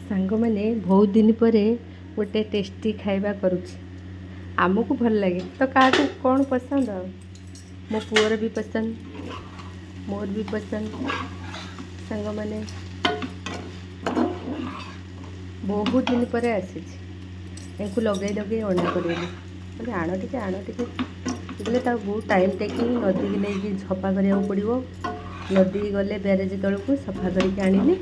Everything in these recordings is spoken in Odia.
ସାଙ୍ଗମାନେ ବହୁତ ଦିନ ପରେ ଗୋଟେ ଟେଷ୍ଟି ଖାଇବା କରୁଛି। ଆମକୁ ଭଲ ଲାଗେ ତ କାହାକୁ କ'ଣ ପସନ୍ଦ, ଆଉ ମୋ ପୁଅର ବି ପସନ୍ଦ, ମୋର ବି ପସନ୍ଦ। ସାଙ୍ଗମାନେ ବହୁତ ଦିନ ପରେ ଆସିଛି, ଏଙ୍କୁ ଲଗେଇ ଲଗେଇ ଅଣ୍ଡା କରେଇଲି, ମାନେ ଆଣ ଟିକେ ହେଲେ ତାକୁ ବହୁତ ଟାଇମ୍ ଟେକିଂ ନଦୀକି ନେଇକି ସଫା କରିବାକୁ ପଡ଼ିବ। ନଦୀ ଗଲେ ବ୍ୟାରେଜ ତଳକୁ ସଫା କରିକି ଆଣିଲି,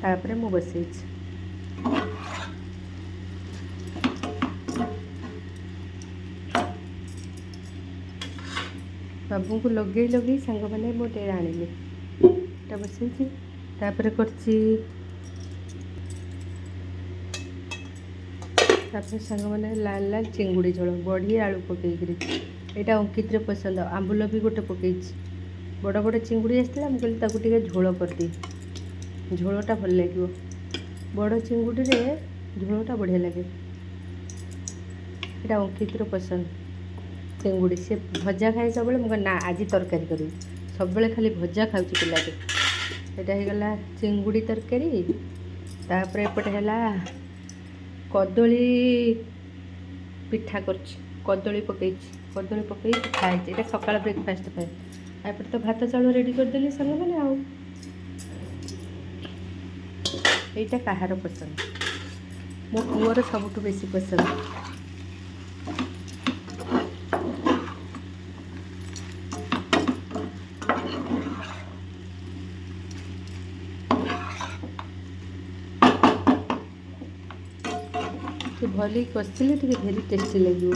ତାପରେ ମୁଁ ବସେଇଛି। ବାବୁଙ୍କୁ ଲଗେଇ ଲଗେଇ ସାଙ୍ଗମାନେ ମୁଁ ଆଣିଲି, ଏଟା ବସେଇଛି। ତାପରେ କରିଛି, ତାପରେ ସାଙ୍ଗମାନେ ଲାଲ ଲାଲ ଚିଙ୍ଗୁଡ଼ି ଝୋଳ ବଢ଼ି ଆଳୁ ପକେଇକିରି, ଏଇଟା ଅଙ୍କିତରେ ପସନ୍ଦ। ଆମ୍ବୁଲ ବି ଗୋଟେ ପକେଇଛି। ବଡ଼ ବଡ଼ ଚିଙ୍ଗୁଡ଼ି ଆସିଥିଲା, ମୁଁ କହିଲି ତାକୁ ଟିକେ ଝୋଳ କରିଦିଏ, ଝୋଳଟା ଭଲ ଲାଗିବ। ବଡ଼ ଚିଙ୍ଗୁଡ଼ିରେ ଝୋଳଟା ବଢ଼ିଆ ଲାଗେ। ଏଇଟା ଅଙ୍କିତର ପସନ୍ଦ ଚିଙ୍ଗୁଡ଼ି, ସେ ଭଜା ଖାଏ ସବୁବେଳେ। ମୁଁ କହିଲି ନା, ଆଜି ତରକାରୀ କରିବି, ସବୁବେଳେ ଖାଲି ଭଜା ଖାଉଛି ପିଲାଟି। ଏଇଟା ହେଇଗଲା ଚିଙ୍ଗୁଡ଼ି ତରକାରୀ। ତାପରେ ଏପଟେ ହେଲା କଦଳୀ ପିଠା କରିଛି, କଦଳୀ ପକେଇଛି, କଦଳୀ ପକେଇ ପିଠା ହେଇଛି। ଏଇଟା ସକାଳ ବ୍ରେକଫାଷ୍ଟ ପାଇଁ। ଏପଟେ ତ ଭାତ ଚାଉଳ ରେଡ଼ି କରିଦେଲି ସାଙ୍ଗମାନେ। ଆଉ ଏଇଟା କାହାର ପସନ୍ଦ? ମୋ ପୁଅର ସବୁଠୁ ବେଶୀ ପସନ୍ଦ। ଭଲି କଷିଲେ ଟିକେ ଭେରି ଟେଷ୍ଟି ଲାଗିବ।